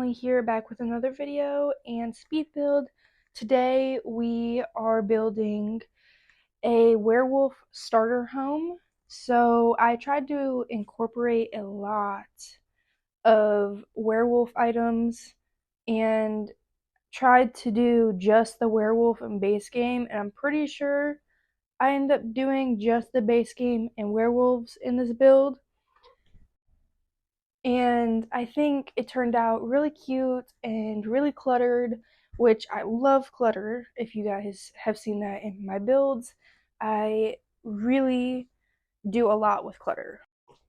Bonnie here, back with another video and speed build. Today we are building a werewolf starter home. So I tried to incorporate a lot of werewolf items and tried to do just the werewolf and base game, and I'm pretty sure I end up doing just the base game and werewolves in this build. And I think it turned out really cute and really cluttered, which I love clutter. If you guys have seen that in my builds, I really do a lot with clutter.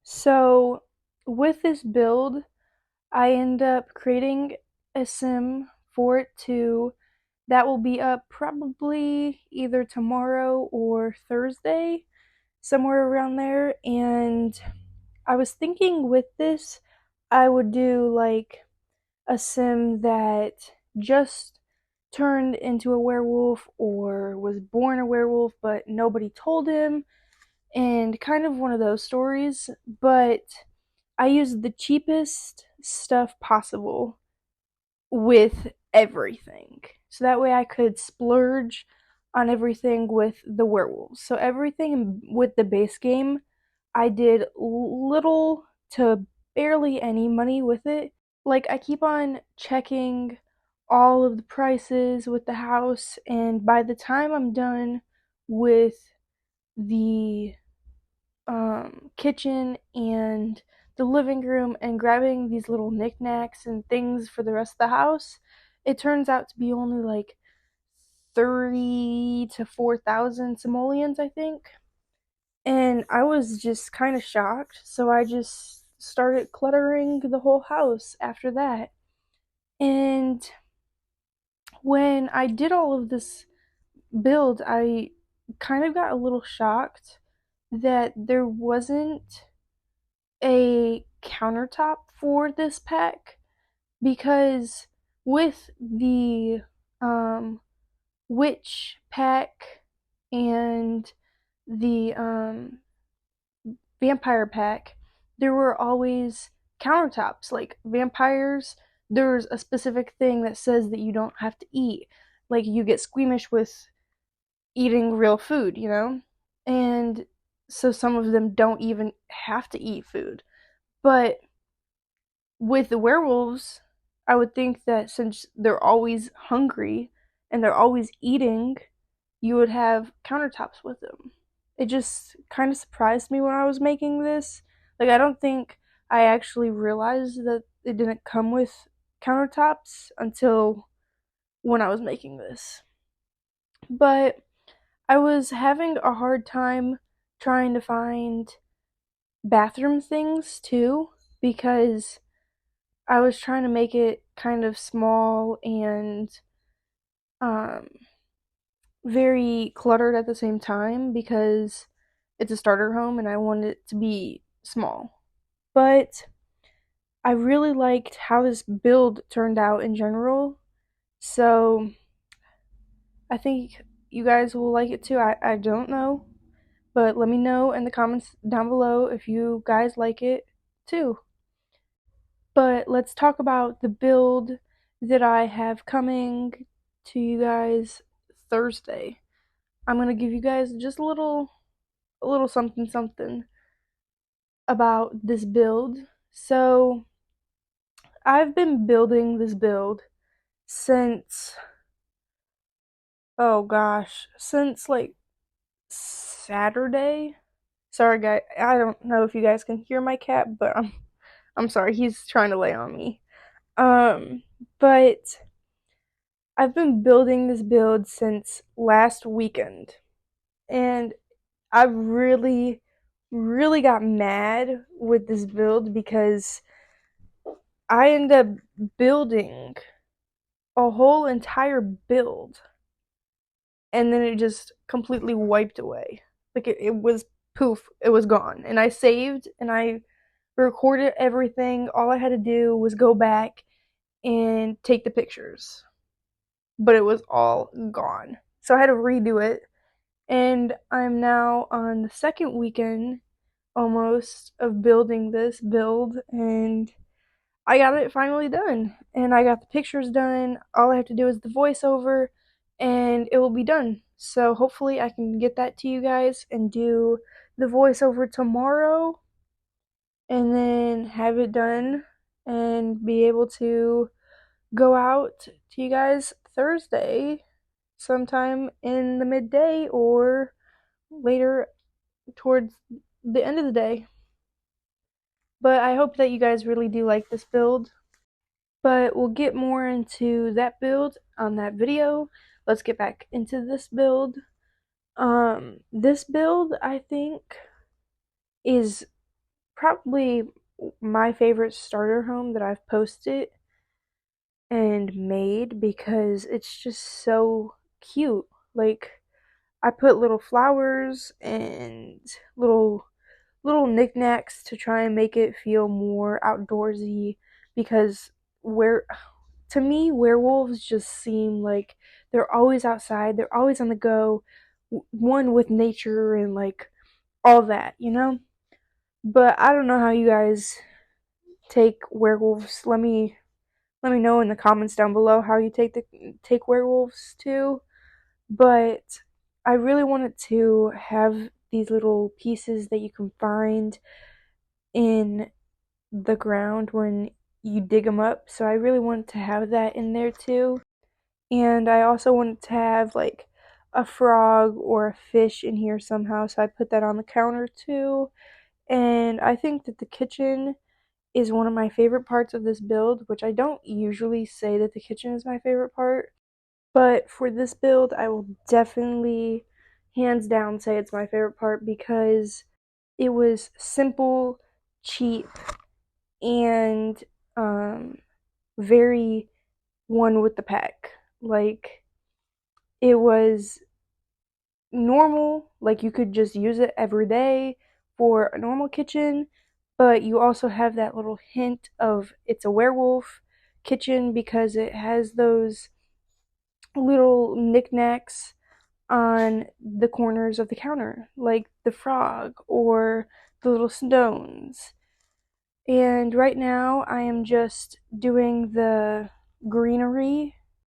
So with this build, I end up creating a sim for it too. That will be up probably either tomorrow or Thursday, somewhere around there. And I was thinking with this, I would do like a sim that just turned into a werewolf or was born a werewolf, but nobody told him, and kind of one of those stories. But I used the cheapest stuff possible with everything. So that way I could splurge on everything with the werewolves. So everything with the base game, I did little to barely any money with it. Like, I keep on checking all of the prices with the house, and by the time I'm done with the kitchen and the living room and grabbing these little knickknacks and things for the rest of the house, it turns out to be only like 30 to 4,000 simoleons, I think. And I was just kind of shocked, so I just started cluttering the whole house after that. And when I did all of this build, I kind of got a little shocked that there wasn't a countertop for this pack, because with the witch pack and the vampire pack, there were always countertops. Like vampires, there's a specific thing that says that you don't have to eat. Like, you get squeamish with eating real food, you know? And so some of them don't even have to eat food. But with the werewolves, I would think that since they're always hungry and they're always eating, you would have countertops with them. It just kind of surprised me when I was making this. Like, I don't think I actually realized that it didn't come with countertops until when I was making this. But I was having a hard time trying to find bathroom things too, because I was trying to make it kind of small and um, very cluttered at the same time, because it's a starter home and I wanted it to be small. But I really liked how this build turned out in general, so I think you guys will like it too. I don't know, but let me know in the comments down below if you guys like it too. But let's talk about the build that I have coming to you guys Thursday. I'm gonna give you guys just a little something something about this build. So I've been building this build since, oh gosh, since like Saturday. Sorry guys, I don't know if you guys can hear my cat, but I'm sorry, he's trying to lay on me. Um but I've been building this build since last weekend, and I really got mad with this build because I ended up building a whole entire build and then it just completely wiped away. Like, it was poof, it was gone. And I saved and I recorded everything. All I had to do was go back and take the pictures, but it was all gone. So I had to redo it, and I'm now on the second weekend almost of building this build, and I got it finally done, and I got the pictures done. All I have to do is the voiceover, and it will be done. So hopefully I can get that to you guys and do the voiceover tomorrow, and then have it done and be able to go out to you guys Thursday sometime in the midday or later towards the end of the day. But I hope that you guys really do like this build. But we'll get more into that build on that video. Let's get back into this build. This build, I think, is probably my favorite starter home that I've posted and made because it's just so cute. Like, I put little flowers and little knickknacks to try and make it feel more outdoorsy because where to me werewolves just seem like they're always outside, they're always on the go, one with nature and like all that, you know? But I don't know how you guys take werewolves. Let me know in the comments down below how you take werewolves too. But I really wanted to have these little pieces that you can find in the ground when you dig them up. So I really wanted to have that in there too. And I also wanted to have like a frog or a fish in here somehow. So I put that on the counter too. And I think that the kitchen is one of my favorite parts of this build, which I don't usually say that the kitchen is my favorite part. But for this build, I will definitely, hands down, say it's my favorite part because it was simple, cheap, and very one with the pack. Like, it was normal, like you could just use it every day for a normal kitchen, but you also have that little hint of it's a werewolf kitchen because it has those little knickknacks on the corners of the counter, like the frog or the little stones. And right now I am just doing the greenery,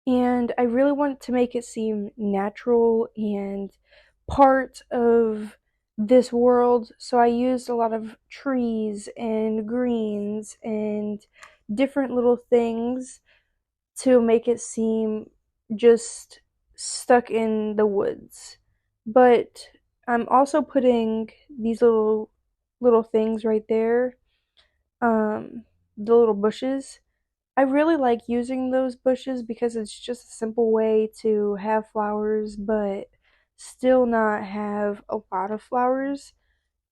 and I really want to make it seem natural and part of this world. So I used a lot of trees and greens and different little things to make it seem just stuck in the woods. But I'm also putting these little things right there, the little bushes. I really like using those bushes because it's just a simple way to have flowers but still not have a lot of flowers.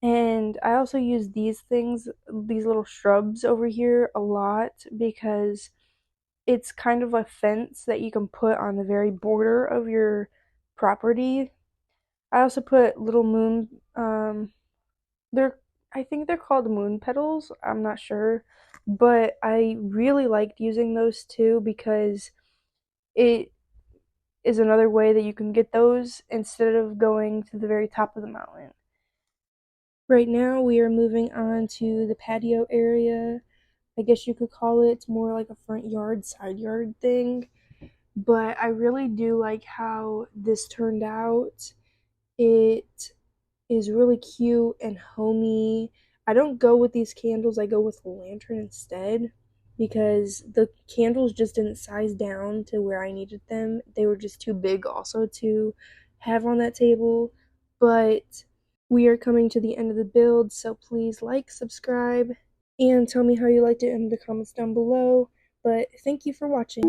And I also use these things, these little shrubs over here a lot because it's kind of a fence that you can put on the very border of your property. I also put little they're I think they're called moon petals. I'm not sure, but I really liked using those too because it is another way that you can get those instead of going to the very top of the mountain. Right now we are moving on to the patio area. I guess you could call it. It's more like a front yard, side yard thing. But I really do like how this turned out. It is really cute and homey. I don't go with these candles, I go with a lantern instead because the candles just didn't size down to where I needed them. They were just too big also to have on that table. But we are coming to the end of the build, so please like, subscribe, and tell me how you liked it in the comments down below. But thank you for watching.